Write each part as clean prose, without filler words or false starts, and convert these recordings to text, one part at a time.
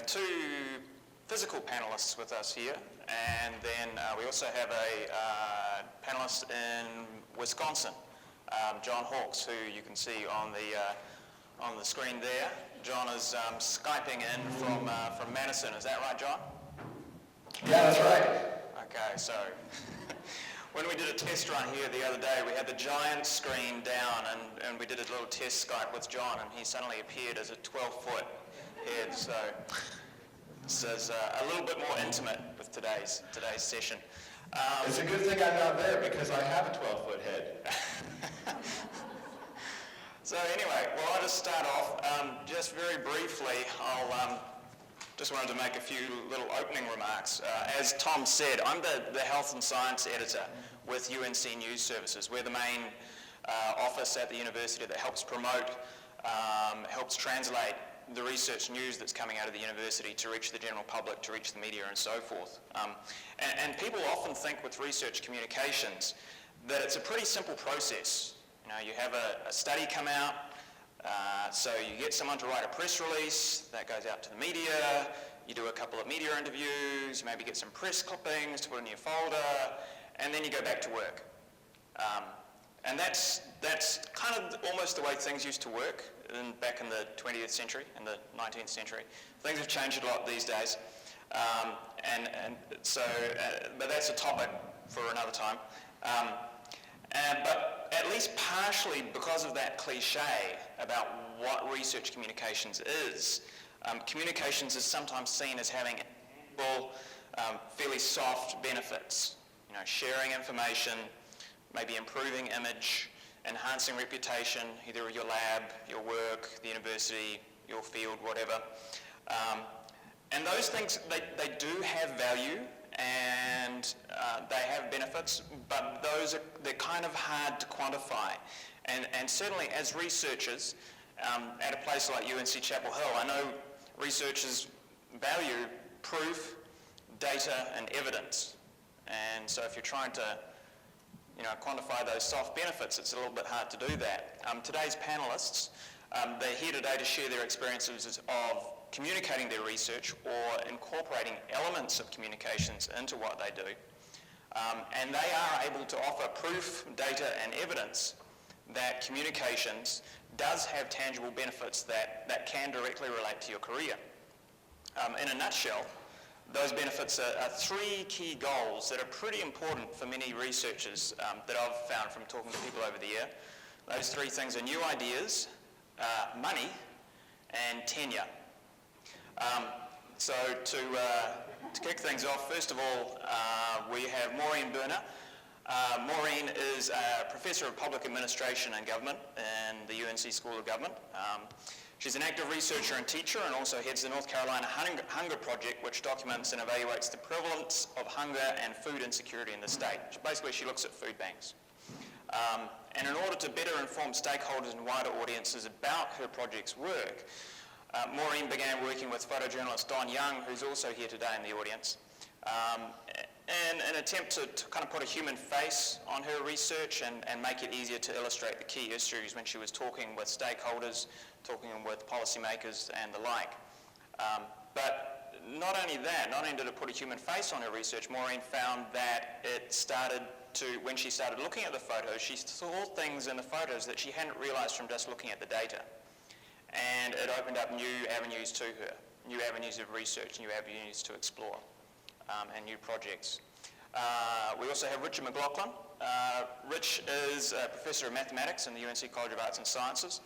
have two physical panelists with us here, and then we also have a panelist in Wisconsin, John Hawkes, who you can see on the screen there. John is Skyping in from Madison. Is that right, John? Yeah, that's right. Okay, so when we did a test run here the other day, we had the giant screen down, and we did a little test Skype with John, and he suddenly appeared as a 12-foot head. So this is a little bit more intimate with today's session. It's a good thing I'm not there because I have a 12-foot head. So anyway, well, I'll just start off. Just very briefly, I'll just wanted to make a few little opening remarks. As Tom said, I'm the Health and Science Editor with UNC News Services. We're the main office at the university that helps promote, helps translate the research news that's coming out of the university to reach the general public, to reach the media and so forth. And people often think with research communications that it's a pretty simple process. You know, you have a study come out, so you get someone to write a press release, that goes out to the media, you do a couple of media interviews, you maybe get some press clippings to put in your folder, and then you go back to work. And that's kind of almost the way things used to work back in the 20th century and the 19th century. Things have changed a lot these days, but that's a topic for another time. But at least partially because of that cliche about what research communications is, communications is sometimes seen as having fairly soft benefits. You know, sharing information, maybe improving image, enhancing reputation, either your lab, your work, the university, your field, whatever. And those things, they do have value, and they have benefits, but they're kind of hard to quantify. And certainly as researchers at a place like UNC-Chapel Hill, I know researchers value proof, data, and evidence. And so if you're trying to quantify those soft benefits, it's a little bit hard to do that. Today's panelists, they're here today to share their experiences of communicating their research or incorporating elements of communications into what they do. And they are able to offer proof, data, and evidence that communications does have tangible benefits that can directly relate to your career. In a nutshell, those benefits are three key goals that are pretty important for many researchers that I've found from talking to people over the year. Those three things are new ideas, money, and tenure. So to kick things off, first of all, we have Maureen Berner. Maureen is a Professor of Public Administration and Government in the UNC School of Government. She's an active researcher and teacher, and also heads the North Carolina Hunger Project, which documents and evaluates the prevalence of hunger and food insecurity in the state. Basically, she looks at food banks. And in order to better inform stakeholders and wider audiences about her project's work, Maureen began working with photojournalist Don Young, who's also here today in the audience, in an attempt to kind of put a human face on her research and make it easier to illustrate the key issues when she was talking with stakeholders, talking with policymakers and the like. But not only that, not only did it put a human face on her research, Maureen found that when she started looking at the photos, she saw things in the photos that she hadn't realized from just looking at the data. And it opened up new avenues to her, new avenues of research, new avenues to explore, and new projects. We also have Richard McLaughlin. Rich is a Professor of Mathematics in the UNC College of Arts and Sciences.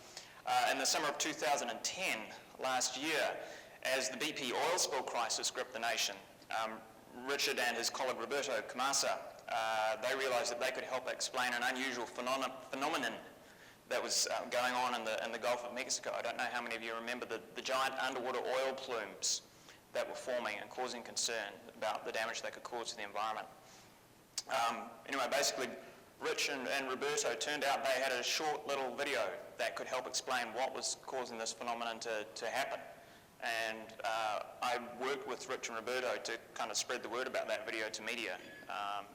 In the summer of 2010, last year, as the BP oil spill crisis gripped the nation, Richard and his colleague Roberto Camasa, they realized that they could help explain an unusual phenomenon that was going on in the Gulf of Mexico. I don't know how many of you remember the giant underwater oil plumes that were forming and causing concern about the damage they could cause to the environment. Anyway, basically, Rich and Roberto turned out they had a short little video that could help explain what was causing this phenomenon to happen. And I worked with Rich and Roberto to kind of spread the word about that video to media.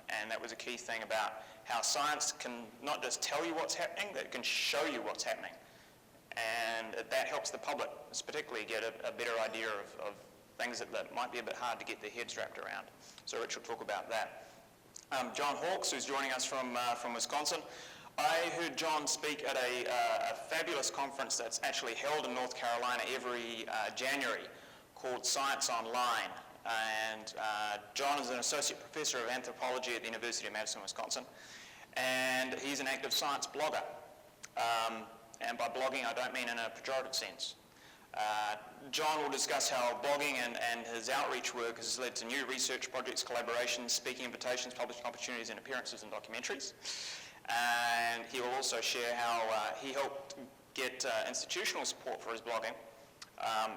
And that was a key thing about how science can not just tell you what's happening, but it can show you what's happening. And that helps the public, particularly, get a better idea of things that might be a bit hard to get their heads wrapped around. So Rich will talk about that. John Hawkes, who's joining us from Wisconsin. I heard John speak at a fabulous conference that's actually held in North Carolina every January called Science Online. And John is an associate professor of anthropology at the University of Madison, Wisconsin. And he's an active science blogger. And by blogging, I don't mean in a pejorative sense. John will discuss how blogging and his outreach work has led to new research projects, collaborations, speaking invitations, publishing opportunities, and appearances in documentaries. And he will also share how he helped get institutional support for his blogging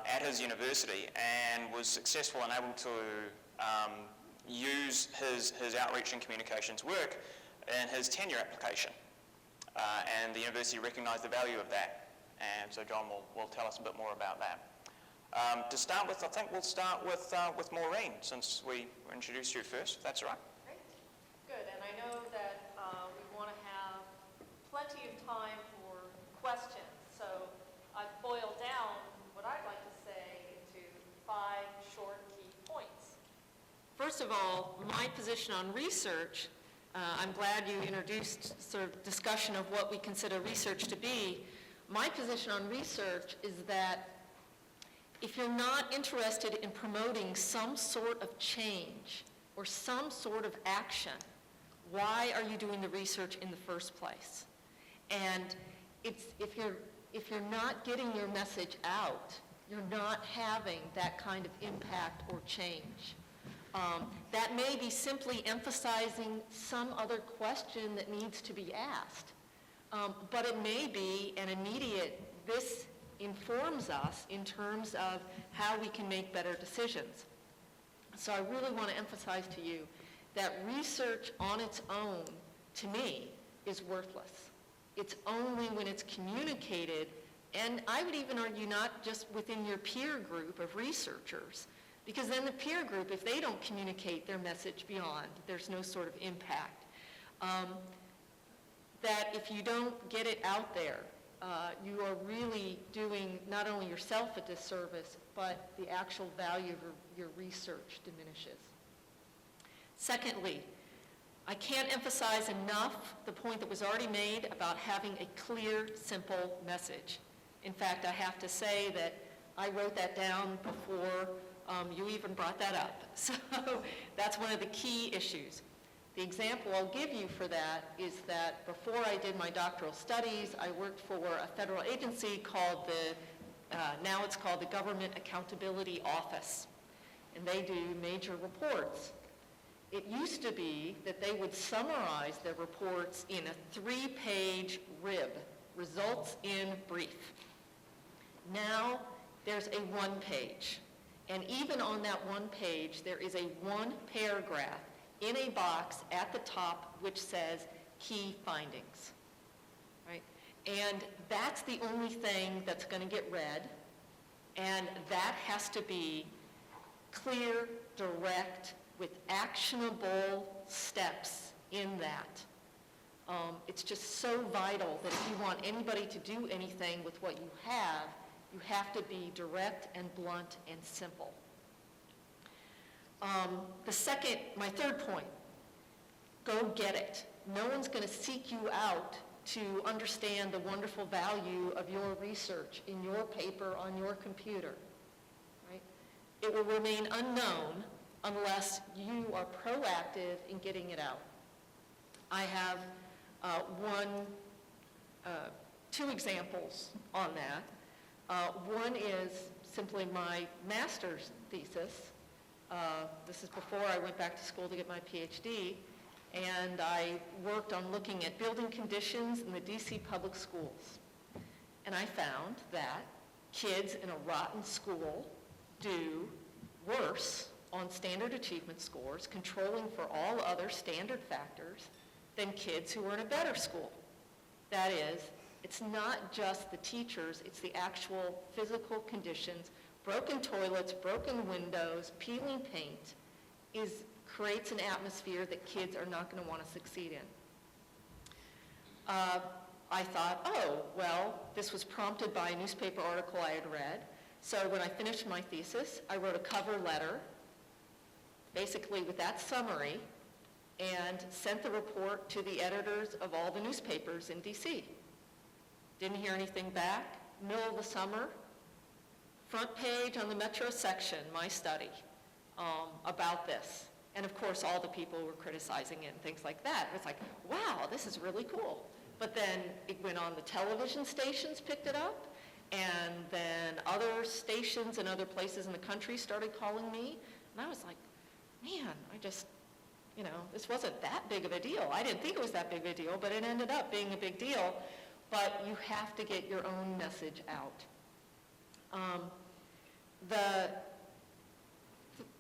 at his university and was successful and able to use his outreach and communications work in his tenure application. And the university recognized the value of that. And so John will tell us a bit more about that. To start with, I think we'll start with Maureen, since we introduced you first, if that's all right. Great. Good. And I know that we want to have plenty of time for questions. So I've boiled down what I'd like to say into 5 short key points. First of all, my position on research, I'm glad you introduced sort of discussion of what we consider research to be. My position on research is that if you're not interested in promoting some sort of change or some sort of action, why are you doing the research in the first place? And if you're not getting your message out, you're not having that kind of impact or change. That may be simply emphasizing some other question that needs to be asked. But it may be an immediate, this informs us in terms of how we can make better decisions. So I really want to emphasize to you that research on its own, to me, is worthless. It's only when it's communicated, and I would even argue not just within your peer group of researchers, because then the peer group, if they don't communicate their message beyond, there's no sort of impact. That if you don't get it out there, you are really doing not only yourself a disservice, but the actual value of your research diminishes. Secondly, I can't emphasize enough the point that was already made about having a clear, simple message. In fact, I have to say that I wrote that down before you even brought that up. So that's one of the key issues. The example I'll give you for that is that before I did my doctoral studies, I worked for a federal agency called now it's called the Government Accountability Office, and they do major reports. It used to be that they would summarize their reports in a 3-page rib, results in brief. Now there's a 1-page, and even on that 1 page, there is a 1 paragraph in a box at the top which says key findings, right? And that's the only thing that's going to get read, and that has to be clear, direct, with actionable steps in that. It's just so vital that if you want anybody to do anything with what you have to be direct and blunt and simple. My third point, go get it. No one's going to seek you out to understand the wonderful value of your research in your paper on your computer, right? It will remain unknown unless you are proactive in getting it out. I have two examples on that. One is simply my master's thesis. This is before I went back to school to get my PhD, and I worked on looking at building conditions in the DC public schools. And I found that kids in a rotten school do worse on standard achievement scores, controlling for all other standard factors, than kids who are in a better school. That is, it's not just the teachers, it's the actual physical conditions. Broken toilets, broken windows, peeling paint creates an atmosphere that kids are not going to want to succeed in. I thought, oh, well, this was prompted by a newspaper article I had read. So when I finished my thesis, I wrote a cover letter, basically with that summary, and sent the report to the editors of all the newspapers in DC. Didn't hear anything back. Middle of the summer, front page on the Metro section, my study, about this. And of course, all the people were criticizing it and things like that. It's like, wow, this is really cool. But then it went on, the television stations picked it up, and then other stations and other places in the country started calling me. And I was like, man, this wasn't that big of a deal. I didn't think it was that big of a deal, but it ended up being a big deal. But you have to get your own message out.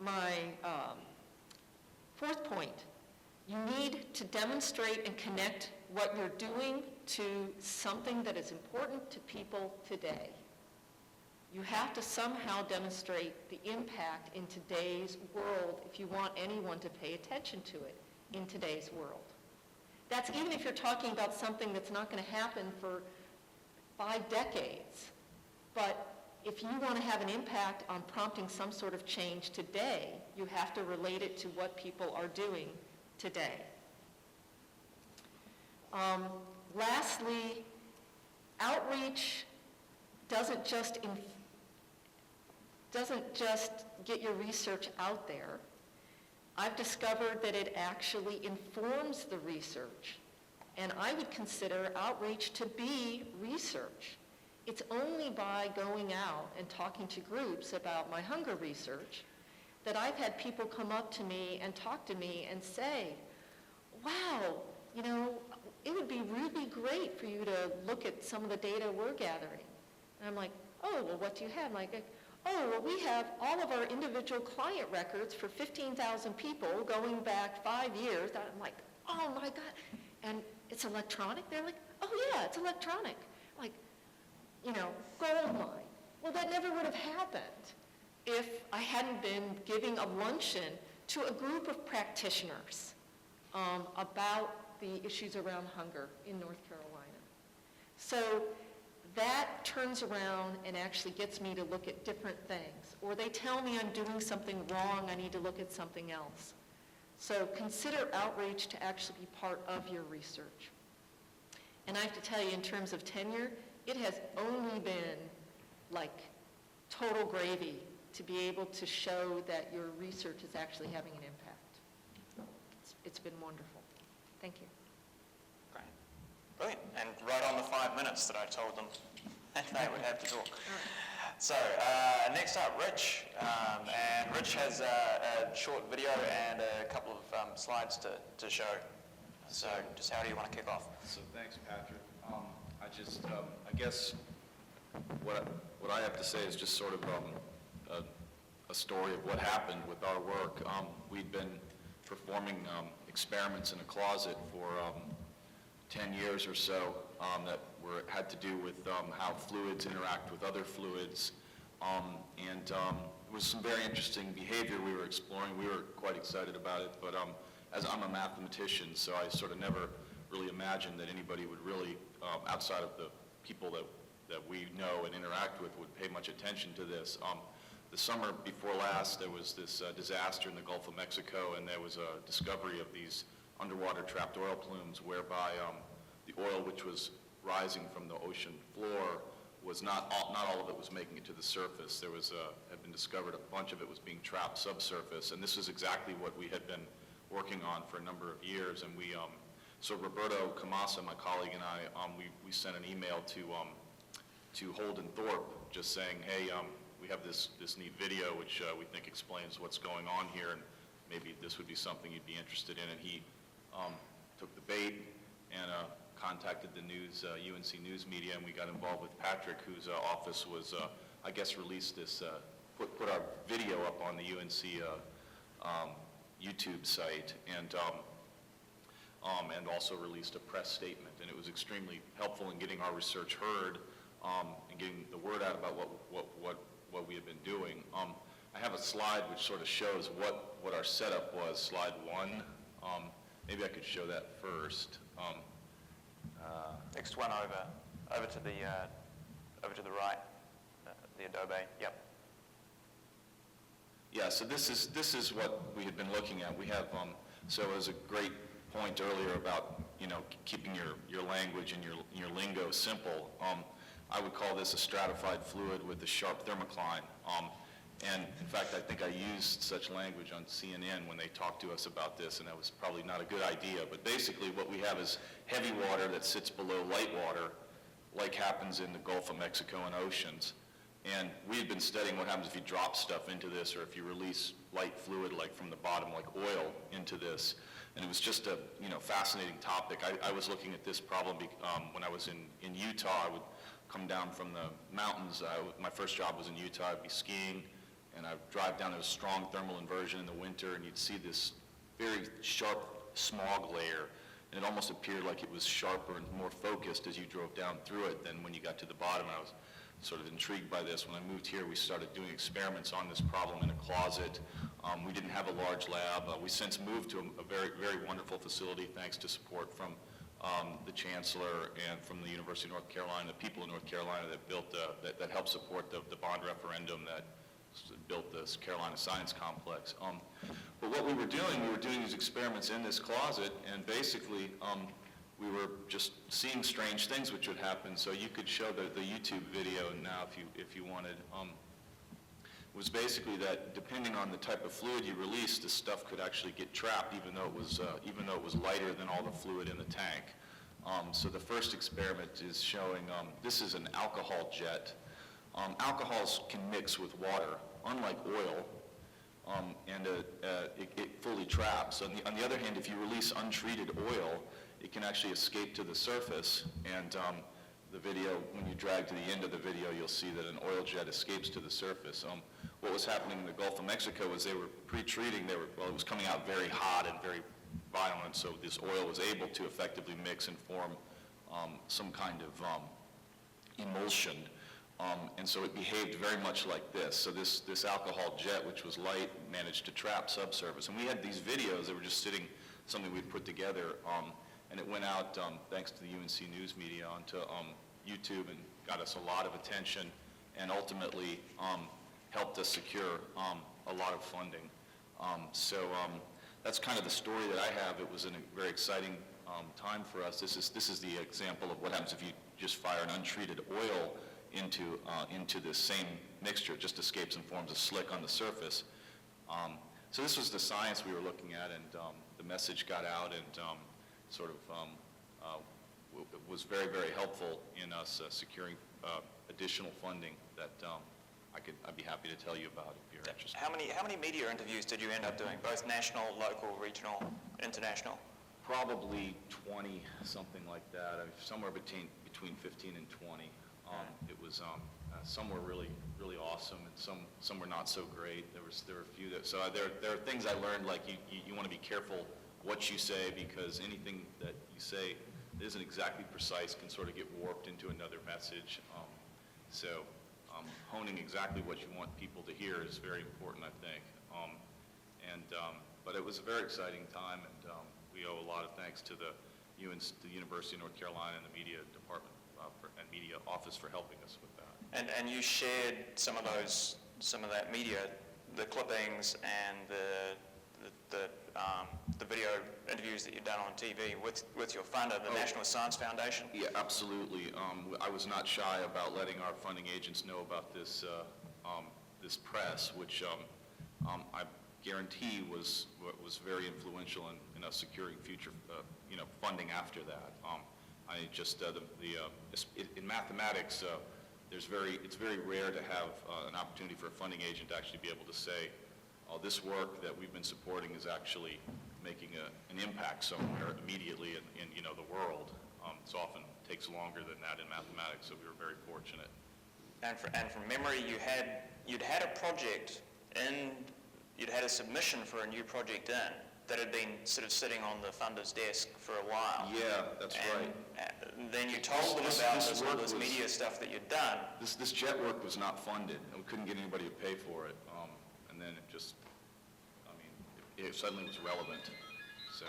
My fourth point, you need to demonstrate and connect what you're doing to something that is important to people today. You have to somehow demonstrate the impact in today's world if you want anyone to pay attention to it in today's world. That's even if you're talking about something that's not going to happen for 5 decades. But if you want to have an impact on prompting some sort of change today, you have to relate it to what people are doing today. Lastly, outreach doesn't just get your research out there. I've discovered that it actually informs the research, and I would consider outreach to be research. It's only by going out and talking to groups about my hunger research that I've had people come up to me and talk to me and say, wow, it would be really great for you to look at some of the data we're gathering. And I'm like, oh, well, what do you have? I'm like, oh, well, we have all of our individual client records for 15,000 people going back 5 years. I'm like, oh my God. And it's electronic? They're like, oh yeah, it's electronic. Like, gold mine. Well, that never would have happened if I hadn't been giving a luncheon to a group of practitioners about the issues around hunger in North Carolina. So that turns around and actually gets me to look at different things. Or they tell me I'm doing something wrong, I need to look at something else. So consider outreach to actually be part of your research. And I have to tell you, in terms of tenure, it has only been like total gravy to be able to show that your research is actually having an impact. It's been wonderful. Thank you. Great. Brilliant. And right on the 5 minutes that I told them they would have to talk. So next up, Rich. And Rich has a short video and a couple of slides to show. So just how do you want to kick off? So thanks, Patrick. I guess what I have to say is just sort of a story of what happened with our work. We'd been performing experiments in a closet for 10 years or so that had to do with how fluids interact with other fluids. And it was some very interesting behavior we were exploring. We were quite excited about it, but as I'm a mathematician, so I sort of never really imagined that anybody would really, outside of the people that we know and interact with, would pay much attention to this. The summer before last, there was this disaster in the Gulf of Mexico, and there was a discovery of these underwater trapped oil plumes whereby the oil which was rising from the ocean floor was not all of it was making it to the surface. There was had been discovered a bunch of it was being trapped subsurface, and this is exactly what we had been working on for a number of years. And we, so Roberto Camasa, my colleague, and I, we sent an email to Holden Thorpe, just saying, hey, we have this neat video which we think explains what's going on here, and maybe this would be something you'd be interested in. And he took the bait and contacted the UNC News Media, and we got involved with Patrick, whose office was, I guess, released this, put our video up on the UNC YouTube site, and also released a press statement. And it was extremely helpful in getting our research heard and getting the word out about what we had been doing. I have a slide which sort of shows what our setup was, slide 1. Maybe I could show that first. Next one over to the right. the Adobe, yep. Yeah, so this is what we had been looking at. We have, so it was a great point earlier about, keeping your language and your lingo simple. I would call this a stratified fluid with a sharp thermocline. And in fact, I think I used such language on CNN when they talked to us about this, and that was probably not a good idea. But basically what we have is heavy water that sits below light water, like happens in the Gulf of Mexico and oceans. And we had been studying what happens if you drop stuff into this, or if you release light fluid like from the bottom, like oil, into this. And it was just a fascinating topic. I was looking at this problem when I was in Utah. I would come down from the mountains. My first job was in Utah. I'd be skiing, and I'd drive down. There was strong thermal inversion in the winter, and you'd see this very sharp smog layer. And it almost appeared like it was sharper and more focused as you drove down through it than when you got to the bottom. I was sort of intrigued by this. When I moved here, we started doing experiments on this problem in a closet. We didn't have a large lab. We since moved to a very, very wonderful facility, thanks to support from the chancellor and from the University of North Carolina, the people in North Carolina that built that helped support the bond referendum that built this Carolina Science Complex. But what we were doing these experiments in this closet, and basically we were just seeing strange things which would happen. So you could show the YouTube video now if you wanted. It was basically that depending on the type of fluid you released, the stuff could actually get trapped, even though it was lighter than all the fluid in the tank. So the first experiment is showing this is an alcohol jet. Alcohols can mix with water, unlike oil, and it fully traps. On the other hand, if you release untreated oil, it can actually escape to the surface, and the video, when you drag to the end of the video, you'll see that an oil jet escapes to the surface. What was happening in the Gulf of Mexico was they were pre-treating, it was coming out very hot and very violent, so this oil was able to effectively mix and form some kind of emulsion. And so it behaved very much like this. So this alcohol jet, which was light, managed to trap subsurface. And we had these videos that were just sitting, something we'd put together, and it went out, thanks to the UNC News media, onto YouTube and got us a lot of attention, and ultimately helped us secure a lot of funding. So that's kind of the story that I have. It was a very exciting time for us. This is the example of what happens if you just fire an untreated oil into this same mixture. It just escapes and forms a slick on the surface. So this was the science we were looking at, and the message got out, and was very, very helpful in us securing additional funding that I'd be happy to tell you about if you're interested. How many media interviews did you end up doing, both national, local, regional, international? Probably 20, something like that. Somewhere between 15 and 20. It was some were really, really awesome, and some were not so great. There were a few that. So there are things I learned, like you want to be careful what you say, because anything that you say that isn't exactly precise can sort of get warped into another message. So honing exactly what you want people to hear is very important, I think. But it was a very exciting time, and we owe a lot of thanks to the University of North Carolina and the media department and media office for helping us with that. And you shared some of that media, the clippings and the video interviews that you've done on TV with your funder, the National Science Foundation? Yeah, absolutely. I was not shy about letting our funding agents know about this this press, which I guarantee was very influential in us securing future funding after that. In mathematics, it's very rare to have an opportunity for a funding agent to actually be able to say, this work that we've been supporting is actually making an impact somewhere immediately in the world. It often takes longer than that in mathematics, so we were very fortunate. And from memory, you'd had a project you'd had a submission for a new project in that had been sort of sitting on the funder's desk for a while. Yeah, that's right. And then you told them about all this media stuff that you'd done. This jet work was not funded, and we couldn't get anybody to pay for it. And then it suddenly was relevant. So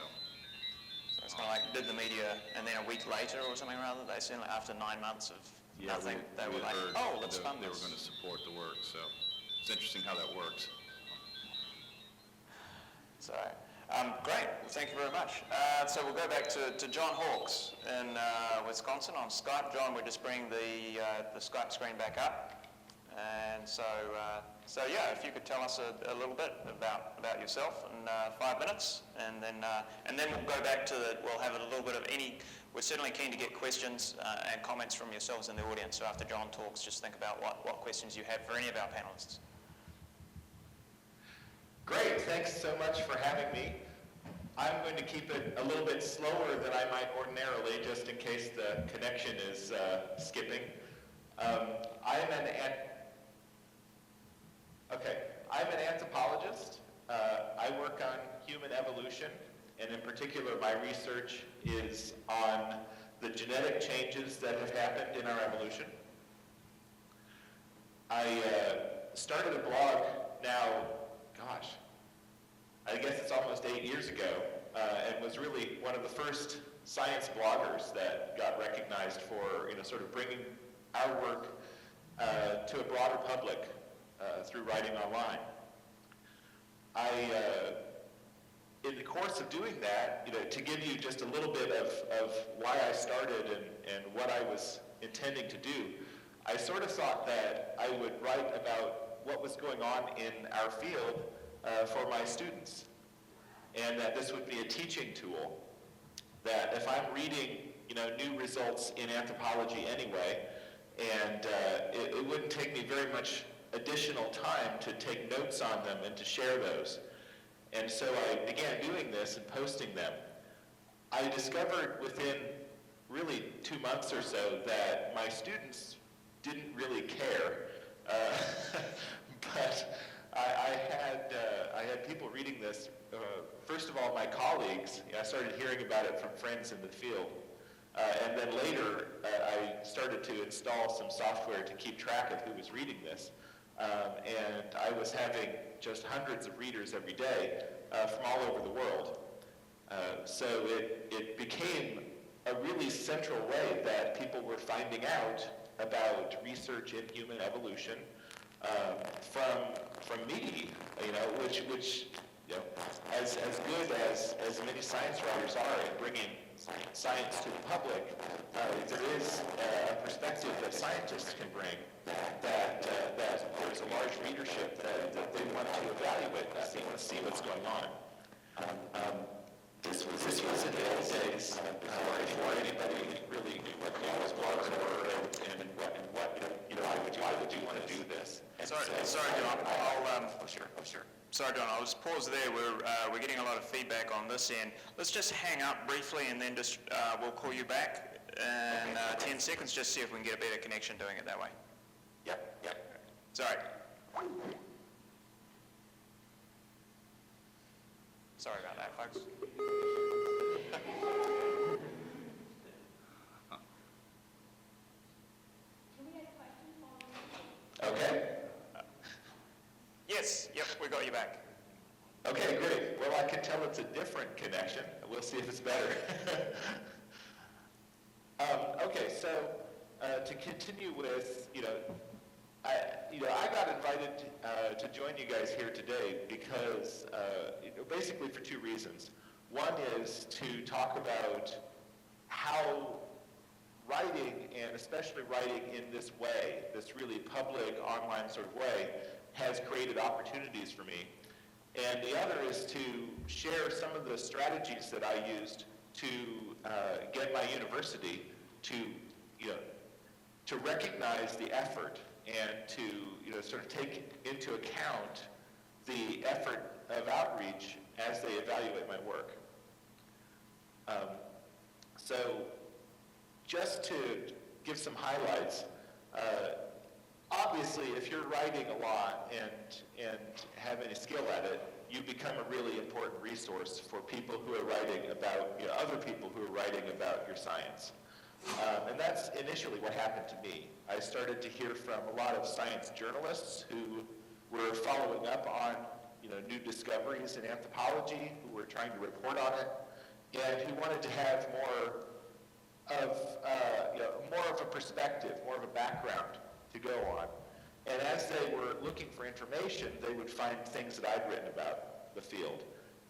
it's kind of like, did the media, and then a week later or something rather, they said, after 9 months of Yeah, nothing. They we were like, heard oh, let's fund they were this. going to support the work, so it's interesting how that works. So, great. Well, thank you very much. So we'll go back to John Hawkes in Wisconsin on Skype. John, we're just bringing the Skype screen back up. And so yeah, if you could tell us a little bit about yourself in 5 minutes, and then we'll go back to we'll have a little bit of we're certainly keen to get questions and comments from yourselves in the audience. So after John talks, just think about what questions you have for any of our panelists. Great, thanks so much for having me. I'm going to keep it a little bit slower than I might ordinarily, just in case the connection is skipping. I'm an anthropologist. I work on human evolution, and in particular, my research is on the genetic changes that have happened in our evolution. I started a blog now, gosh, I guess it's almost 8 years ago, and was really one of the first science bloggers that got recognized for, sort of bringing our work to a broader public through writing online. In the course of doing that, to give you just a little bit of why I started and what I was intending to do, I sort of thought that I would write about what was going on in our field for my students, and that this would be a teaching tool, that if I'm reading, new results in anthropology anyway, and it wouldn't take me very much additional time to take notes on them and to share those. And so I began doing this and posting them. I discovered within really 2 months or so that my students didn't really care, but I had people reading this. First of all, my colleagues. I started hearing about it from friends in the field. And then later, I started to install some software to keep track of who was reading this. And I was having just hundreds of readers every day from all over the world. So it became a really central way that people were finding out about research in human evolution from me, which as good as many science writers are in bringing science to the public, there is a perspective that scientists can bring that there's a large readership that they want to evaluate, that they want to see what's going on. This was in the old days before anybody really knew what these blogs were and why would you want to do this? Sorry, John. Sure. Sorry, John. I'll just pause there. We're getting a lot of feedback on this end. Let's just hang up briefly, and then just we'll call you back in 10 seconds. Just see if we can get a better connection doing it that way. Yep. Sorry. Sorry about that, folks. Okay. Yes. Yep. We got you back. Okay, great. Well, I can tell it's a different connection. We'll see if it's better. Okay, so to continue with, I got invited to join you guys here today because, basically for two reasons. One is to talk about how writing, and especially writing in this way, this really public, online sort of way, has created opportunities for me. And the other is to share some of the strategies that I used to get my university to recognize the effort and to sort of take into account the effort of outreach as they evaluate my work. So just to give some highlights, obviously if you're writing a lot and have any skill at it, you become a really important resource for people who are writing about, other people who are writing about your science. And that's initially what happened to me. I started to hear from a lot of science journalists who were following up on new discoveries in anthropology, who were trying to report on it, and who wanted to have more of more of a perspective, more of a background to go on. And as they were looking for information, they would find things that I'd written about the field.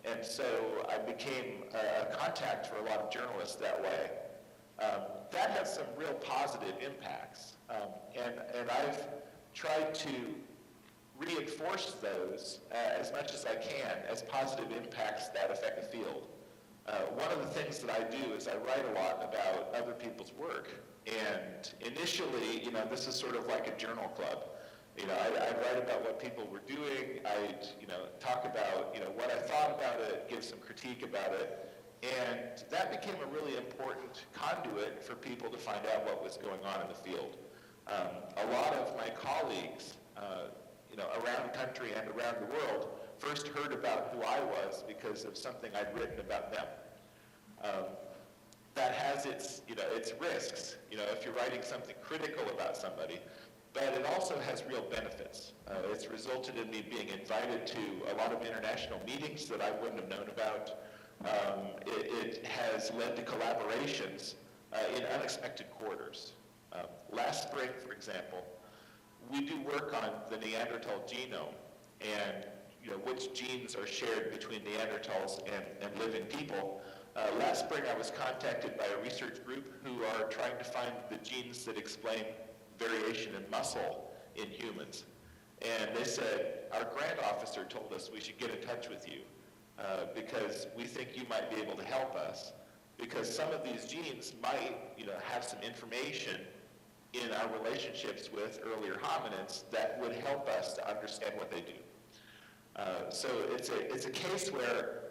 And so I became a contact for a lot of journalists that way. That has some real positive impacts. And I've tried to reinforce those as much as I can as positive impacts that affect the field. One of the things that I do is I write a lot about other people's work. And initially, this is sort of like a journal club. I'd write about what people were doing. I'd, talk about, what I thought about it, give some critique about it. And that became a really important conduit for people to find out what was going on in the field. A lot of my colleagues, around the country and around the world, first heard about who I was because of something I'd written about them. That has its risks, if you're writing something critical about somebody, but it also has real benefits. It's resulted in me being invited to a lot of international meetings that I wouldn't have known about. It has led to collaborations in unexpected quarters. Last spring, for example, we do work on the Neanderthal genome and which genes are shared between Neanderthals and living people. Last spring, I was contacted by a research group who are trying to find the genes that explain variation in muscle in humans. And they said, our grant officer told us we should get in touch with you because we think you might be able to help us, because some of these genes might have some information in our relationships with earlier hominids that would help us to understand what they do. So it's a case where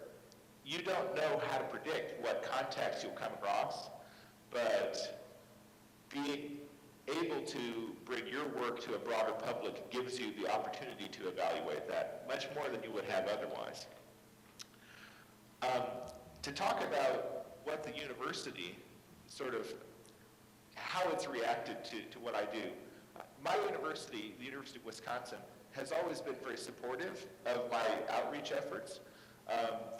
you don't know how to predict what contacts you'll come across, but being able to bring your work to a broader public gives you the opportunity to evaluate that much more than you would have otherwise. To talk about what the university sort of, how it's reacted to what I do. My university, the University of Wisconsin, has always been very supportive of my outreach efforts.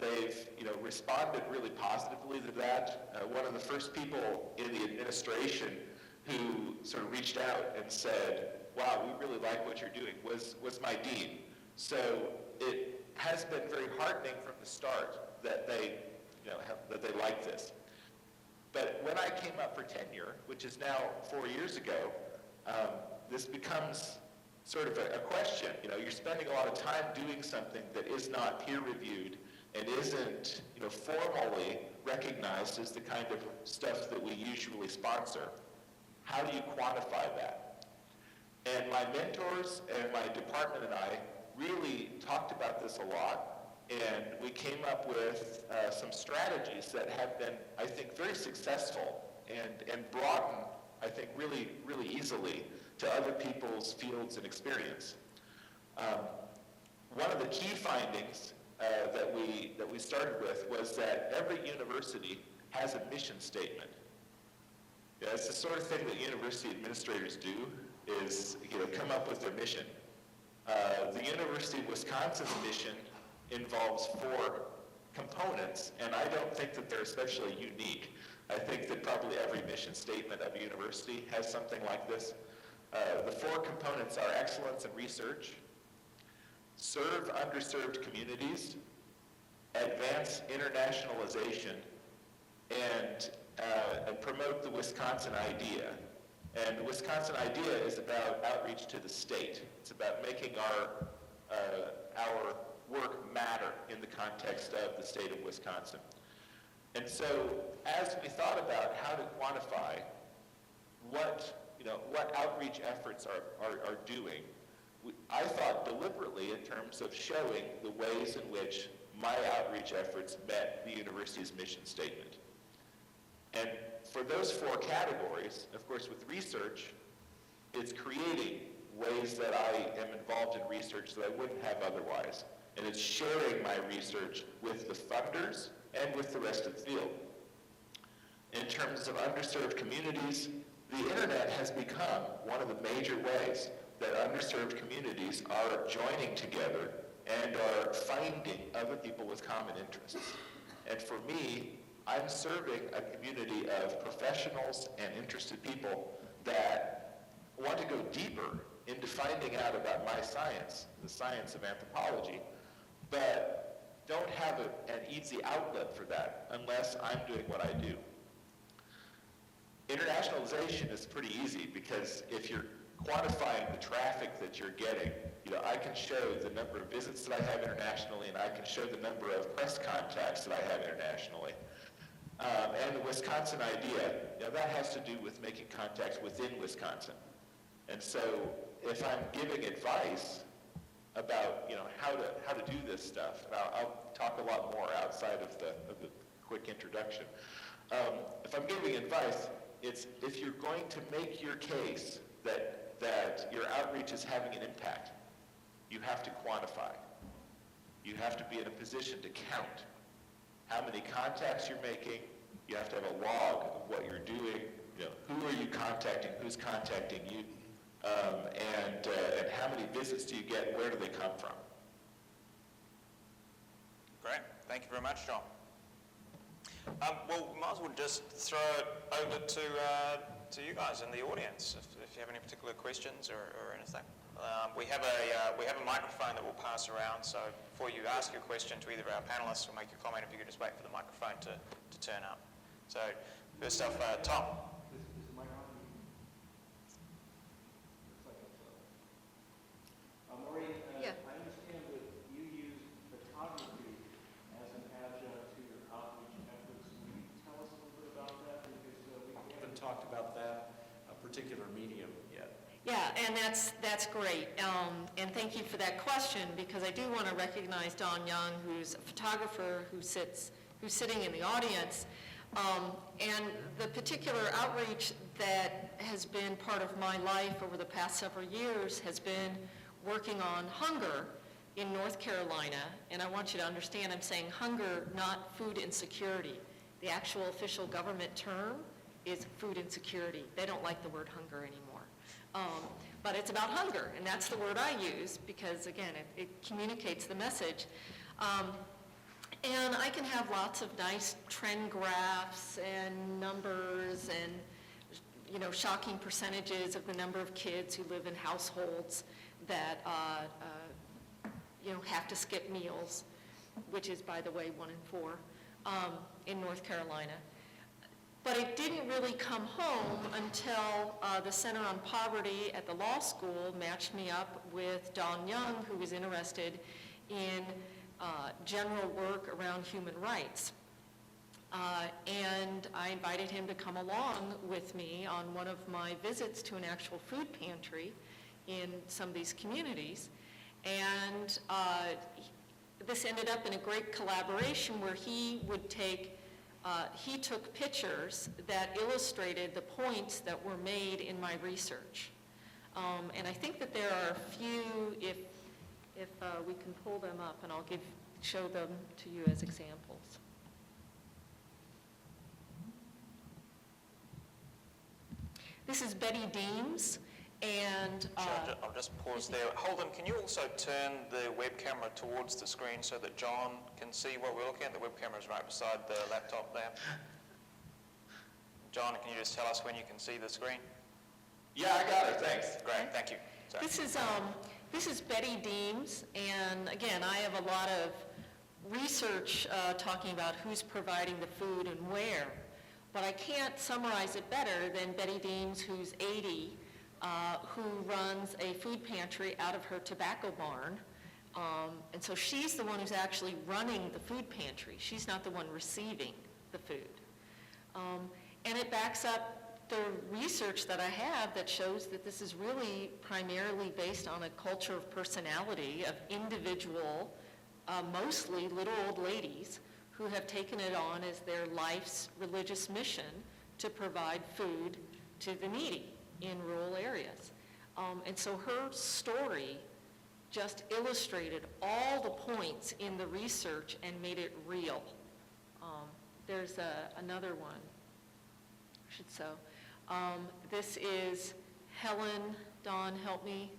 They've responded really positively to that. One of the first people in the administration who sort of reached out and said, wow, we really like what you're doing, was my dean. So it has been very heartening from the start that they that they like this. But when I came up for tenure, which is now 4 years ago, this becomes sort of a question. You're spending a lot of time doing something that is not peer-reviewed and isn't, formally recognized as the kind of stuff that we usually sponsor. How do you quantify that? And my mentors and my department and I really talked about this a lot, and we came up with some strategies that have been, I think, very successful and broaden, I think, really, really easily to other people's fields and experience. One of the key findings that we started with was that every university has a mission statement. It's the sort of thing that university administrators do, is come up with their mission. The University of Wisconsin's mission involves 4 components, and I don't think that they're especially unique. I think that probably every mission statement of a university has something like this. The 4 components are excellence in research, serve underserved communities, advance internationalization, and promote the Wisconsin idea. And the Wisconsin idea is about outreach to the state. It's about making our work matter in the context of the state of Wisconsin. And so as we thought about how to quantify what outreach efforts are doing, I thought deliberately in terms of showing the ways in which my outreach efforts met the university's mission statement. And for those 4 categories, of course, with research, it's creating ways that I am involved in research that I wouldn't have otherwise. And it's sharing my research with the funders and with the rest of the field. In terms of underserved communities, the internet has become one of the major ways that underserved communities are joining together and are finding other people with common interests. And for me, I'm serving a community of professionals and interested people that want to go deeper into finding out about my science, the science of anthropology, but don't have an easy outlet for that unless I'm doing what I do. Internationalization is pretty easy because if you're quantifying the traffic that you're getting, I can show the number of visits that I have internationally, and I can show the number of press contacts that I have internationally. And the Wisconsin idea, that has to do with making contacts within Wisconsin. And so if I'm giving advice about how to do this stuff, and I'll talk a lot more outside of the quick introduction. If I'm giving advice, it's if you're going to make your case that your outreach is having an impact, you have to quantify. You have to be in a position to count how many contacts you're making. You have to have a log of what you're doing. Who are you contacting? Who's contacting you? And how many visits do you get? Where do they come from? Great. Thank you very much, John. Well, we might as well just throw it over to you guys in the audience if you have any particular questions or anything. We have a microphone that we'll pass around, so before you ask your question to either of our panelists or make your comment, if you could just wait for the microphone to turn up. So first off, Tom. Maureen, Yeah. I understand that you use photography as an adjunct to your outreach efforts. Can you tell us a little bit about that? Because we haven't talked about that particular medium yet. Yeah, and that's great. And thank you for that question, because I do want to recognize Don Young, who's a photographer who's sitting in the audience. And the particular outreach that has been part of my life over the past several years has been working on hunger in North Carolina. And I want you to understand, I'm saying hunger, not food insecurity. The actual official government term is food insecurity. They don't like the word hunger anymore. But it's about hunger, and that's the word I use because, again, it communicates the message. And I can have lots of nice trend graphs and numbers and, shocking percentages of the number of kids who live in households that, have to skip meals, which is, by the way, 1 in 4 in North Carolina. But it didn't really come home until the Center on Poverty at the law school matched me up with Don Young, who was interested in general work around human rights. And I invited him to come along with me on one of my visits to an actual food pantry in some of these communities. And this ended up in a great collaboration where he took pictures that illustrated the points that were made in my research. And I think that there are a few, if we can pull them up, and I'll show them to you as examples. This is Betty Deems, and Sure, I'll just pause there. Holden, can you also turn the web camera towards the screen so that John can see what we're looking at? The web camera is right beside the laptop there. John, can you just tell us when you can see the screen? Yeah, I got it, thanks. Great, thank you. Sorry. This is Betty Deems, and again, I have a lot of research talking about who's providing the food and where, but I can't summarize it better than Betty Deems, who's 80, who runs a food pantry out of her tobacco barn. And so she's the one who's actually running the food pantry. She's not the one receiving the food. And it backs up the research that I have that shows that this is really primarily based on a culture of personality of individual, mostly little old ladies, who have taken it on as their life's religious mission to provide food to the needy in rural areas. And so her story just illustrated all the points in the research and made it real. There's another one. This is Helen. Dawn, help me.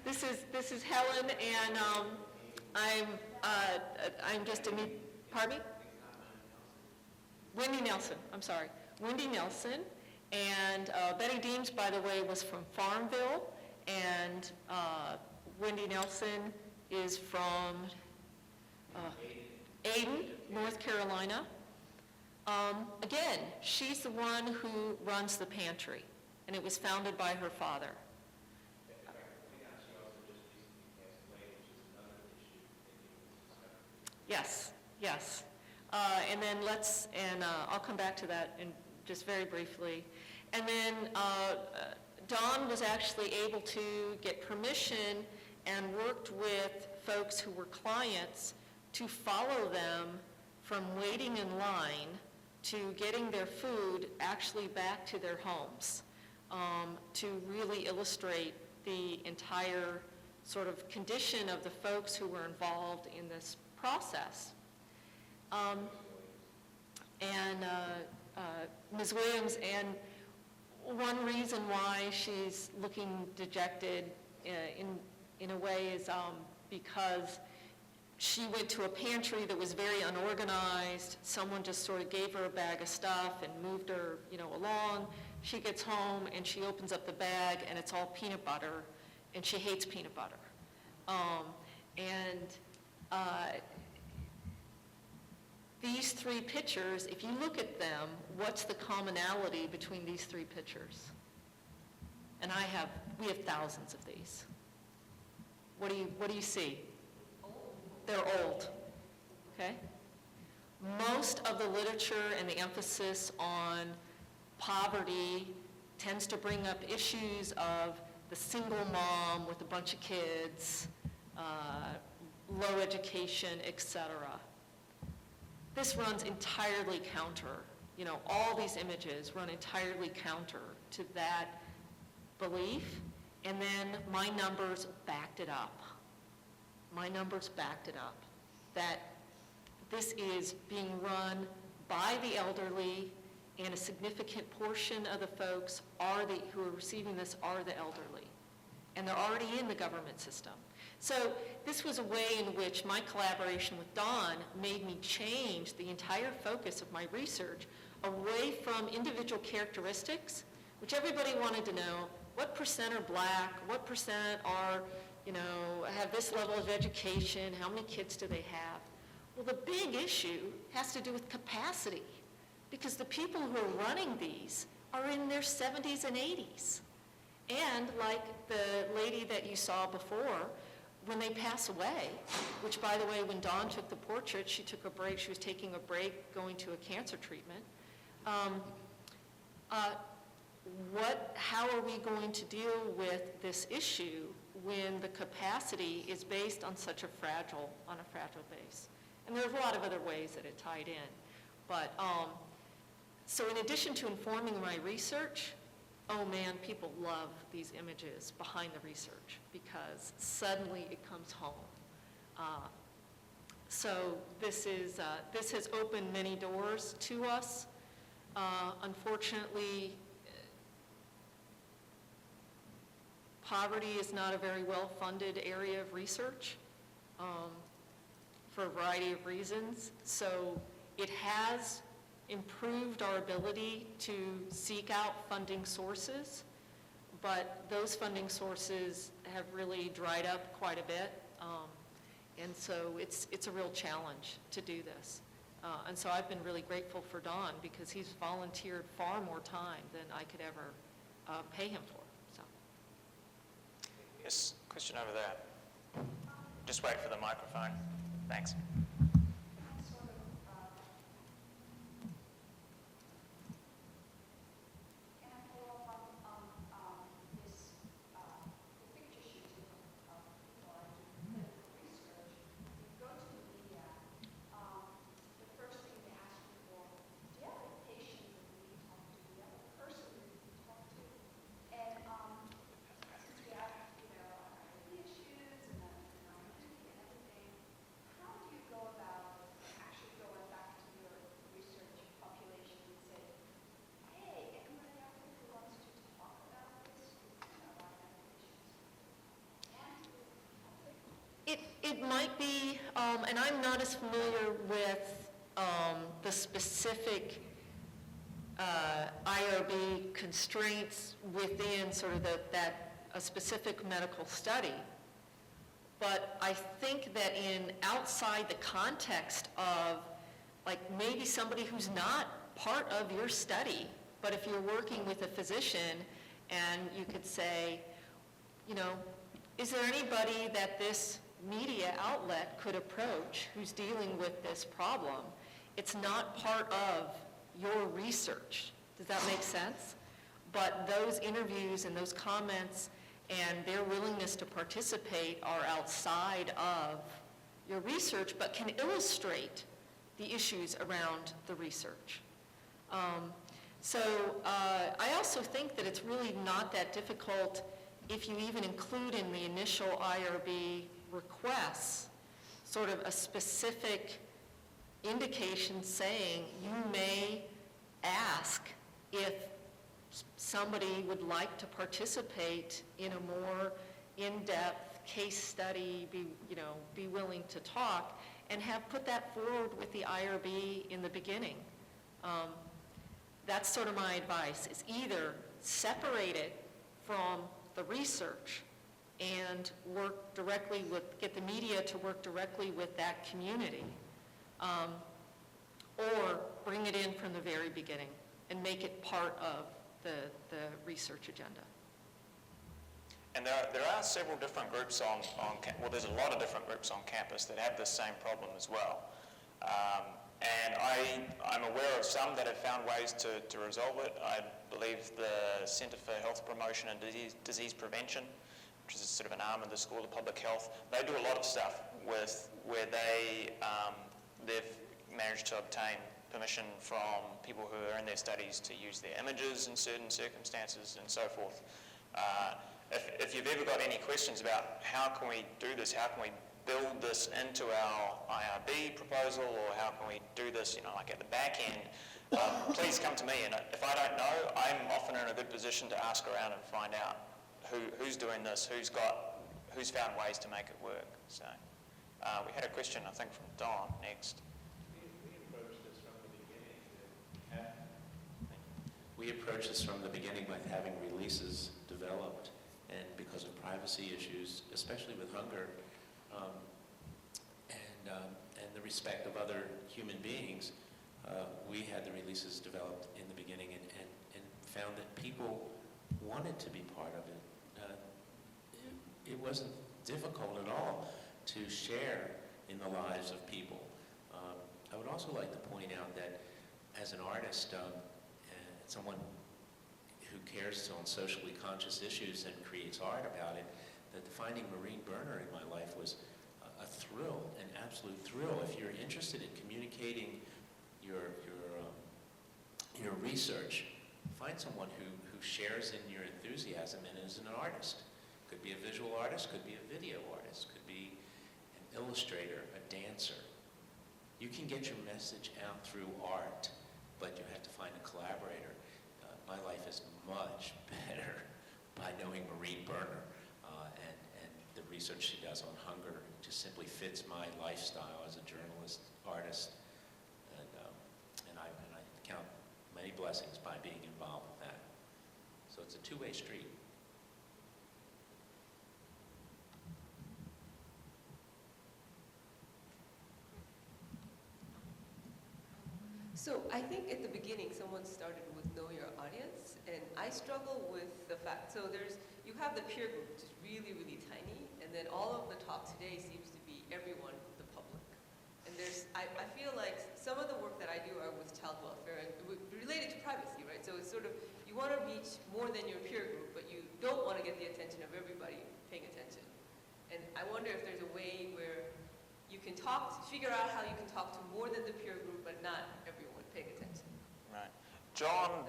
This is Helen, and I'm just pardon me? Wendy Nelson, I'm sorry. Wendy Nelson. And Betty Deems, by the way, was from Farmville. And Wendy Nelson is from Ayden, North Carolina. Again, she's the one who runs the pantry, and it was founded by her father. Yes, yes. And then I'll come back to that in just very briefly. And then Dawn was actually able to get permission and worked with folks who were clients to follow them from waiting in line to getting their food actually back to their homes, to really illustrate the entire sort of condition of the folks who were involved in this process. Ms. Williams, and one reason why she's looking dejected in a way is because she went to a pantry that was very unorganized. Someone just sort of gave her a bag of stuff and moved her, along. She gets home and she opens up the bag and it's all peanut butter, and she hates peanut butter. These three pictures, if you look at them, what's the commonality between these three pictures? And we have thousands of these. What do you see? They're old, okay? Most of the literature and the emphasis on poverty tends to bring up issues of the single mom with a bunch of kids, low education, etc. This runs entirely counter. All these images run entirely counter to that belief, and then my numbers backed it up. That this is being run by the elderly, and a significant portion of the folks who are receiving this are the elderly. And they're already in the government system. So this was a way in which my collaboration with Dawn made me change the entire focus of my research away from individual characteristics, which everybody wanted to know, what percent are black, what percent are, have this level of education, how many kids do they have? Well, the big issue has to do with capacity, because the people who are running these are in their 70s and 80s. And like the lady that you saw before, when they pass away, which, by the way, when Dawn took the portrait, she took a break. She was taking a break going to a cancer treatment. How are we going to deal with this issue when the capacity is based on such a fragile base? And there's a lot of other ways that it tied in. But, so in addition to informing my research, oh man, people love these images behind the research because suddenly it comes home. So this has opened many doors to us. Unfortunately, poverty is not a very well-funded area of research for a variety of reasons. So it has improved our ability to seek out funding sources, but those funding sources have really dried up quite a bit. And so it's a real challenge to do this. And so I've been really grateful for Don because he's volunteered far more time than I could ever pay him for. So. Yes, question over there. Just wait for the microphone. Thanks. It might be, and I'm not as familiar with the specific IRB constraints within sort of a specific medical study. But I think that outside the context of, like, maybe somebody who's not part of your study, but if you're working with a physician and you could say, you know, is there anybody that this media outlet could approach who's dealing with this problem? It's not part of your research. Does that make sense? But those interviews and those comments and their willingness to participate are outside of your research, but can illustrate the issues around the research. I also think that it's really not that difficult if you even include in the initial IRB requests sort of a specific indication saying you may ask if somebody would like to participate in a more in-depth case study, be willing to talk, and have put that forward with the IRB in the beginning. That's sort of my advice, is either separate it from the research and work directly get the media to work directly with that community, or bring it in from the very beginning and make it part of the research agenda. And there are several different groups there's a lot of different groups on campus that have this same problem as well. And I'm aware of some that have found ways to resolve it. I believe the Centre for Health Promotion and Disease Prevention, which is sort of an arm of the School of Public Health, they do a lot of stuff where they've managed to obtain permission from people who are in their studies to use their images in certain circumstances and so forth. If you've ever got any questions about how can we do this, how can we build this into our IRB proposal, or how can we do this, like at the back end, please come to me. And if I don't know, I'm often in a good position to ask around and find out who's doing this, who's found ways to make it work. So we had a question, I think, from Don next. We approached this from the beginning by having releases developed, and because of privacy issues, especially with hunger, and the respect of other human beings, we had the releases developed in the beginning and found that people wanted to be part of it. It wasn't difficult at all to share in the lives of people. I would also like to point out that as an artist, someone who cares on socially conscious issues and creates art about it, that finding Maureen Berner in my life was a thrill, an absolute thrill. If you're interested in communicating your research, find someone who shares in your enthusiasm and is an artist. Could be a visual artist, could be a video artist, could be an illustrator, a dancer. You can get your message out through art, but you have to find a collaborator. My life is much better by knowing Maureen Berner, and the research she does on hunger just simply fits my lifestyle as a journalist, artist, and I count many blessings by being involved with that. So it's a two-way street. So I think at the beginning, someone started with know your audience, and I struggle with the fact, so you have the peer group, which is really, really tiny, and then all of the talk today seems to be everyone, the public. And I feel like some of the work that I do are with child welfare, and related to privacy, right? So it's sort of, you want to reach more than your peer group, but you don't want to get the attention of everybody paying attention. And I wonder if there's a way where you can figure out how you can talk to more than the peer group, but not everyone paying attention. Right. John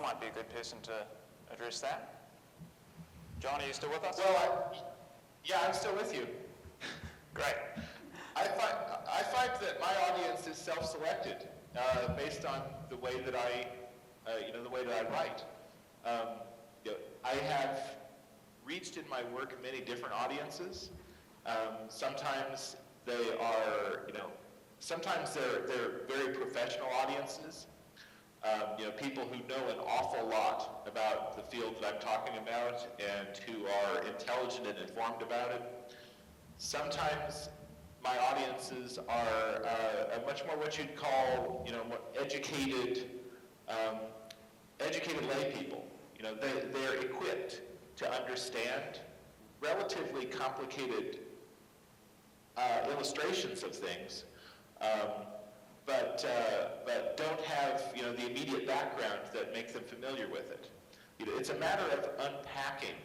might be a good person to address that. John, are you still with us? Well, yeah, I'm still with you. Great. I find that my audience is self-selected based on the way that I write. I have reached in my work many different audiences. Sometimes they are, Sometimes they're very professional audiences, people who know an awful lot about the field that I'm talking about and who are intelligent and informed about it. Sometimes my audiences are much more what you'd call, more educated lay people. They're equipped to understand relatively complicated illustrations of things, but don't have the immediate background that makes them familiar with it. It's a matter of unpacking.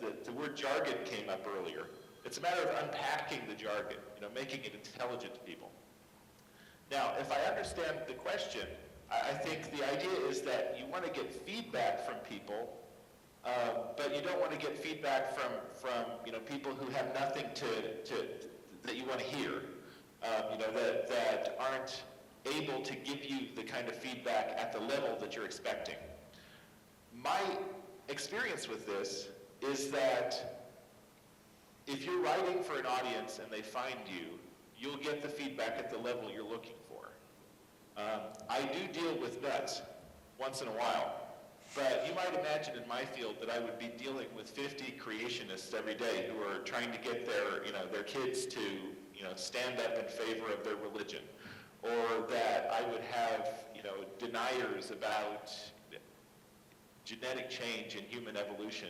The word jargon came up earlier. It's a matter of unpacking the jargon, making it intelligent to people. Now, if I understand the question, I think the idea is that you want to get feedback from people, but you don't want to get feedback from people who have nothing that you want to hear, that aren't able to give you the kind of feedback at the level that you're expecting. My experience with this is that if you're writing for an audience and they find you, you'll get the feedback at the level you're looking for. I do deal with nuts once in a while, but you might imagine in my field that I would be dealing with 50 creationists every day who are trying to get their kids to stand up in favor of their religion, or that I would have deniers about genetic change and human evolution.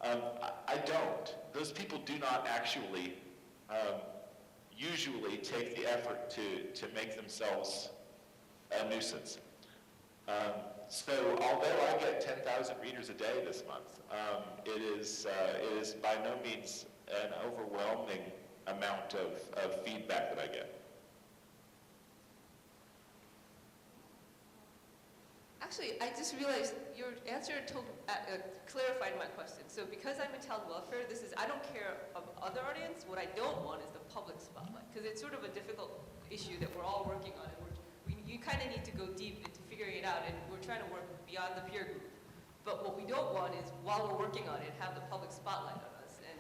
I don't. Those people do not actually usually take the effort to make themselves a nuisance. So although I get 10,000 readers a day this month, it is by no means an overwhelming amount of feedback that I get. Actually, I just realized your answer clarified my question. So because I'm in child welfare, I don't care of other audience. What I don't want is the public spotlight, because it's sort of a difficult issue that we're all working on. And you kind of need to go deep into figuring it out, and we're trying to work beyond the peer group. But what we don't want is, while we're working on it, have the public spotlight on us and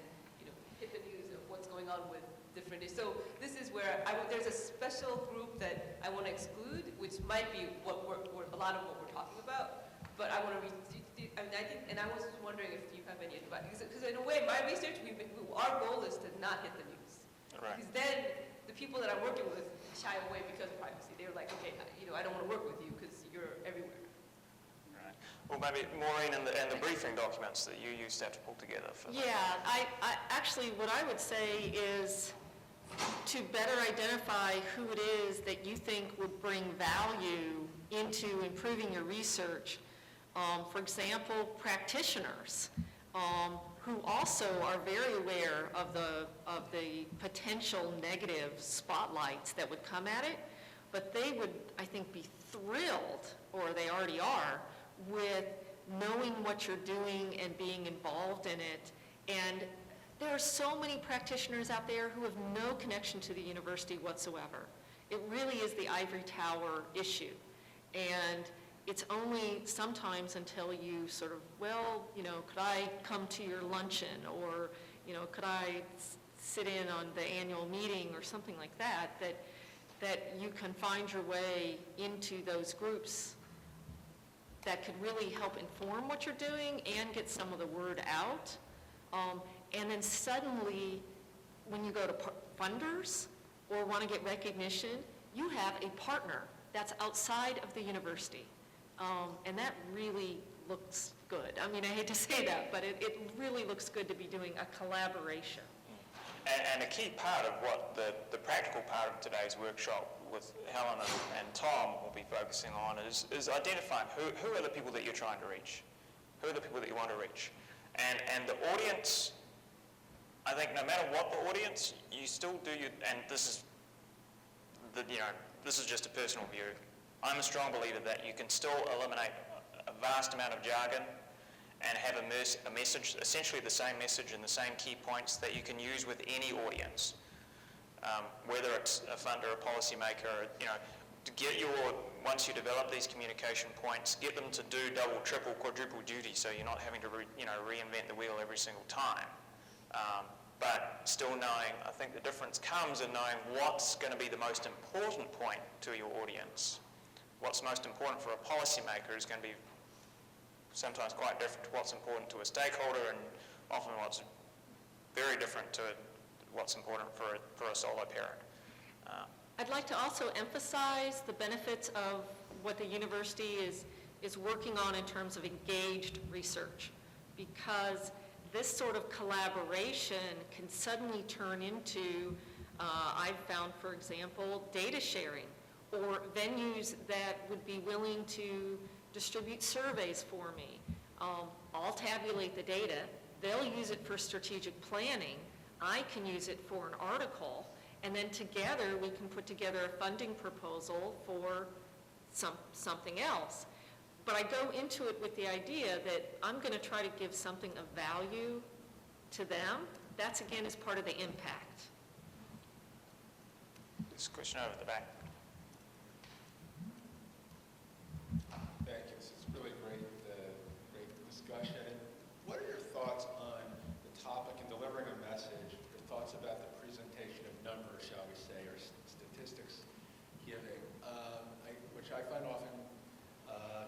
hit the news of what's going on with different issues. So this is where there's a special group that I want to exclude, which might be what a lot of what we're talking about. But I want to and I was wondering if you have any advice, because in a way, my research, our goal is to not hit the news. Right. Because then the people that I'm working with shy away because of privacy. They're like, okay, I don't want to work with you because you're everywhere. Right. Well, maybe Maureen and the briefing documents that you used to have to pull together for that. Yeah, I actually, what I would say is to better identify who it is that you think would bring value into improving your research. For example, practitioners who also are very aware of the potential negative spotlights that would come at it, but they would, I think, be thrilled, or they already are, with knowing what you're doing and being involved in it. And there are so many practitioners out there who have no connection to the university whatsoever. It really is the ivory tower issue. And it's only sometimes until you sort of, well, could I come to your luncheon, or, could I sit in on the annual meeting or something like that, that you can find your way into those groups that could really help inform what you're doing and get some of the word out. And then suddenly, when you go to funders or want to get recognition, you have a partner that's outside of the university. And that really looks good. I mean, I hate to say that, but it really looks good to be doing a collaboration. And a key part of what the practical part of today's workshop with Helen and Tom will be focusing on is identifying who are the people that you're trying to reach. Who are the people that you want to reach? And the audience, I think no matter what the audience, you still do and this is just a personal view. I'm a strong believer that you can still eliminate a vast amount of jargon and have a message, essentially the same message and the same key points that you can use with any audience. Whether it's a funder, a policymaker, to get once you develop these communication points, get them to do double, triple, quadruple duty so you're not having to reinvent the wheel every single time. but still knowing, I think the difference comes in knowing what's going to be the most important point to your audience. What's most important for a policymaker is going to be sometimes quite different to what's important to a stakeholder, and often what's very different to what's important for a solo parent. I'd like to also emphasize the benefits of what the university is working on in terms of engaged research, because this sort of collaboration can suddenly turn into, I've found, for example, data sharing, or venues that would be willing to distribute surveys for me. I'll tabulate the data, they'll use it for strategic planning, I can use it for an article, and then together we can put together a funding proposal for something else. But I go into it with the idea that I'm going to try to give something of value to them. That's, again, is part of the impact. This question over at the back. Thank you. This is really great discussion. What are your thoughts on the topic and delivering a message? Your thoughts about the presentation of numbers, shall we say, or statistics giving, which I find often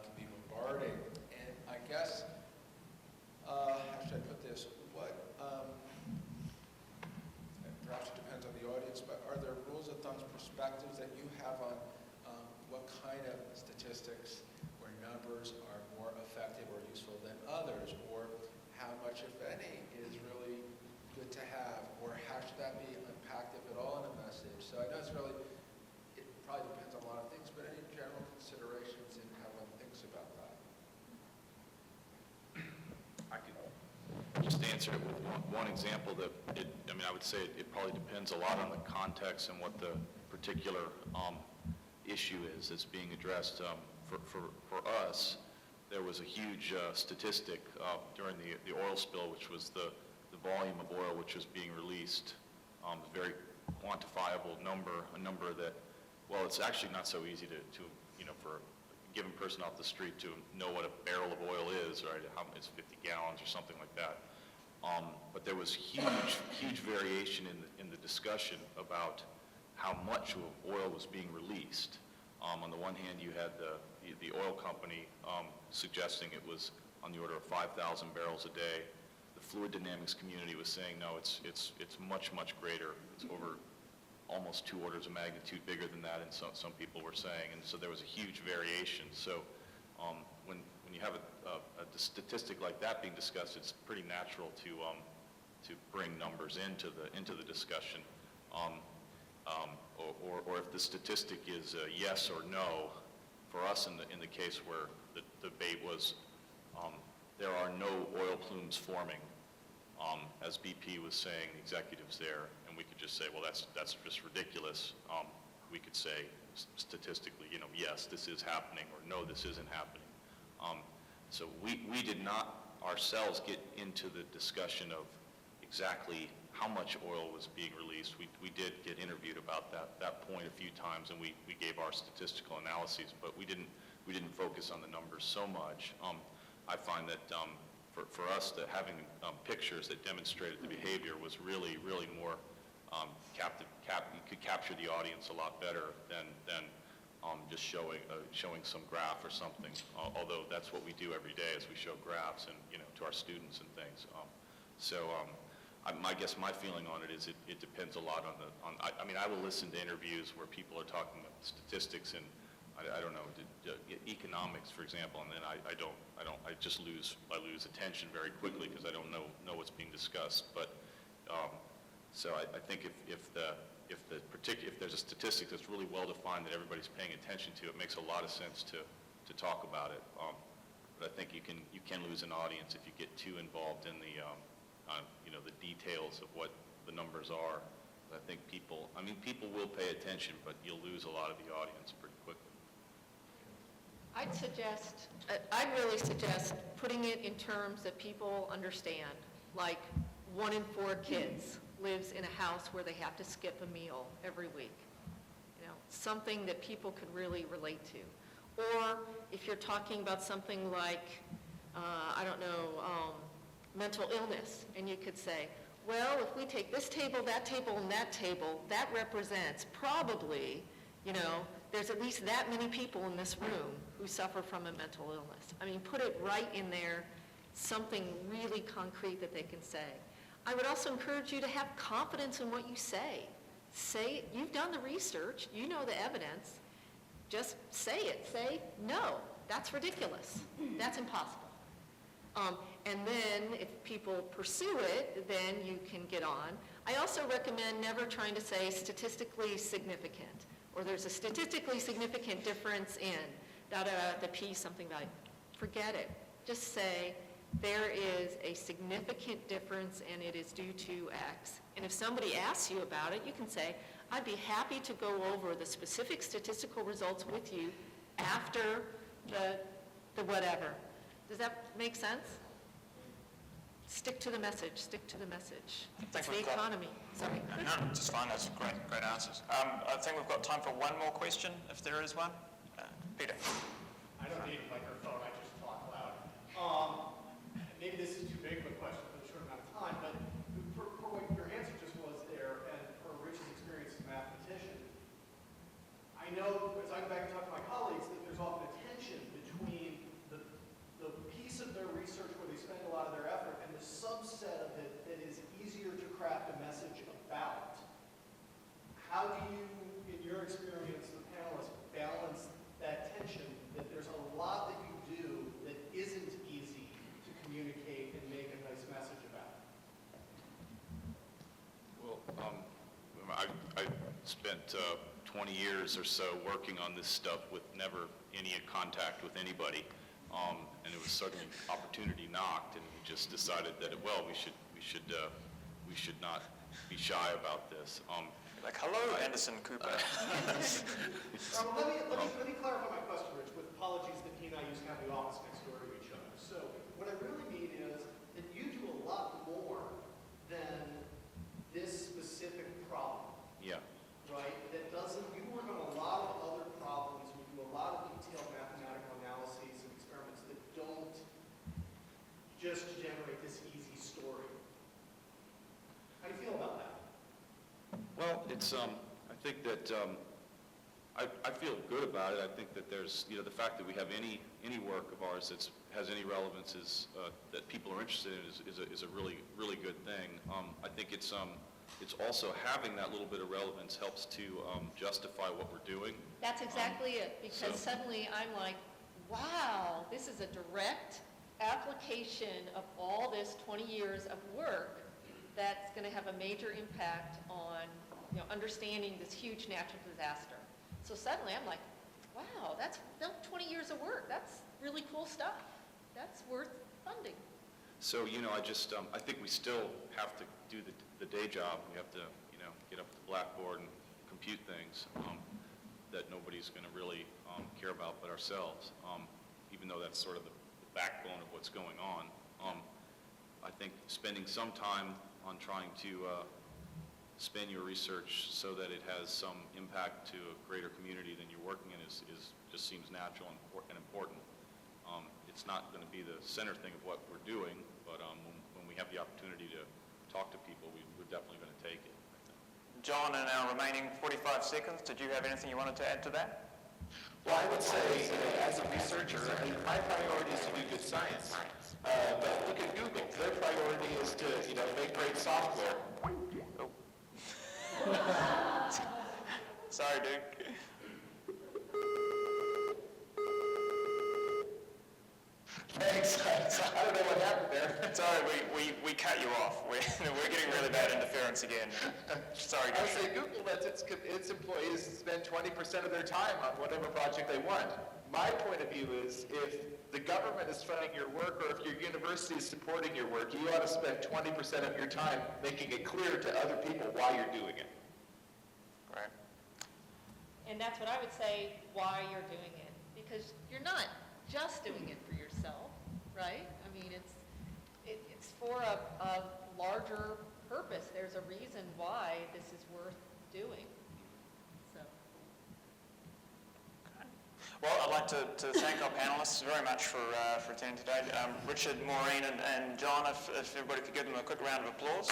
can be bombarding. And I guess, how should I put this? Perhaps it depends on the audience, but are there rules of thumb, perspectives that you have on what kind of statistics or numbers are more effective or useful than others, or how much, if any, is really good to have, or how should that be unpacked, if at all, in a message? So I know it probably depends on a lot of things, but any general considerations in how one thinks about that? I could just answer it with one example that I would say it probably depends a lot on the context and what the particular issue is that's being addressed. For us, there was a huge statistic during the oil spill, which was the volume of oil which was being released. A very quantifiable number, a number that, well, it's actually not so easy to for a given person off the street to know what a barrel of oil is, right? How it's 50 gallons or something like that. But there was huge variation in the discussion about how much of oil was being released. On the one hand, you had the oil company suggesting it was on the order of 5,000 barrels a day. The fluid dynamics community was saying, no, it's much greater. It's over almost 2 orders of magnitude bigger than that, and some people were saying. And so there was a huge variation. So when you have a statistic like that being discussed, it's pretty natural to bring numbers into the discussion. Or if the statistic is yes or no, for us in the case where the debate was there are no oil plumes forming, as BP was saying, the executives there, and we could just say, well, that's just ridiculous. We could say statistically, yes, this is happening, or no, this isn't happening. So we did not ourselves get into the discussion of exactly how much oil was being released. We did get interviewed about that point a few times, and we gave our statistical analyses, but we didn't focus on the numbers so much. I find that for us, that having pictures that demonstrated the behavior was really more captive. You could capture the audience a lot better than just showing some graph or something. Although that's what we do every day, is we show graphs and to our students and things. I guess my feeling on it is it depends a lot on I will listen to interviews where people are talking about statistics and I don't know, economics, for example, and then I just lose attention very quickly because I don't know what's being discussed. But so I think if there's a statistic that's really well defined that everybody's paying attention to, it makes a lot of sense to talk about it. But I think you can lose an audience if you get too involved in the details of what the numbers are. I think people will pay attention, but you'll lose a lot of the audience pretty quickly. I'd really suggest putting it in terms that people understand, like 1 in 4 kids lives in a house where they have to skip a meal every week. Something that people could really relate to. Or if you're talking about something like, mental illness, and you could say, well, if we take this table, and that table, that represents probably, there's at least that many people in this room who suffer from a mental illness. I mean, put it right in there, something really concrete that they can say. I would also encourage you to have confidence in what you say. Say, you've done the research, you know the evidence, just say it. Say, no, that's ridiculous, that's impossible. And then if people pursue it, then you can get on. I also recommend never trying to say statistically significant, or there's a statistically significant difference in the P something value. Forget it. Just say there is a significant difference and it is due to X. And if somebody asks you about it, you can say, I'd be happy to go over the specific statistical results with you after the whatever. Does that make sense? Stick to the message, stick to the message. It's the economy, sorry. No, it's fine, that's great answers. I think we've got time for one more question, if there is one. Peter. I don't need a microphone, I just talk loud. Maybe this is too big of a question for the short amount of time, but for what your answer just was there, and for Rich's experience as a mathematician, I know, as I go back and talk to my colleagues, that there's often a tension between the piece of their research where they spend a lot of their effort and the subset of it that is easier to craft a message about. How do you, in your experience, the panelists, balance that tension, that there's a lot that you do that isn't easy to communicate and make a nice message about? Well, I spent 20 years or so working on this stuff with never any contact with anybody, and it was suddenly opportunity knocked, and we just decided that we should not be shy about this. Like, hello, Anderson Cooper. Let me clarify my question, Rich, with apologies that he and I used to have the office next door to each other. So what I really mean is that you do a lot more than this specific problem. Yeah. Right? You work on a lot of other problems, you do a lot of detailed mathematical analyses and experiments that don't just generate this easy story. How do you feel about that? Well, it's, I think that, I feel good about it. I think that there's, the fact that we have any work of ours that has any relevance that people are interested in is a really, really good thing. I think it's also having that little bit of relevance helps to justify what we're doing. That's exactly it, because suddenly I'm like, wow, this is a direct application of all this 20 years of work that's going to have a major impact on understanding this huge natural disaster. So suddenly I'm like, wow, that's 20 years of work. That's really cool stuff. That's worth funding. So, I think we still have to do the day job. We have to, get up at the blackboard and compute things that nobody's going to really care about but ourselves, even though that's sort of the backbone of what's going on. I think spending some time on trying to spin your research so that it has some impact to a greater community than you're working in is just seems natural and important. It's not going to be the center thing of what we're doing, but when we have the opportunity to talk to people, we're definitely going to take it. John, in our remaining 45 seconds, did you have anything you wanted to add to that? Well, I would say, as a researcher, my priority is to do good science. But look at Google. Their priority is to, make great software. Oh. Sorry, Duke. Thanks. I don't know what happened there. Sorry, we cut you off. We're getting really bad interference again. Sorry, I Duke. say Google lets its employees spend 20% of their time on whatever project they want. My point of view is if the government is funding your work or if your university is supporting your work, you ought to spend 20% of your time making it clear to other people why you're doing it. Right. And that's what I would say, why you're doing it. Because you're not just doing it for yourself, right? I mean, it's for a larger purpose. There's a reason why this is worth doing. So. Well, I'd like to thank our panelists very much for attending today. Richard, Maureen, and John, if everybody could give them a quick round of applause.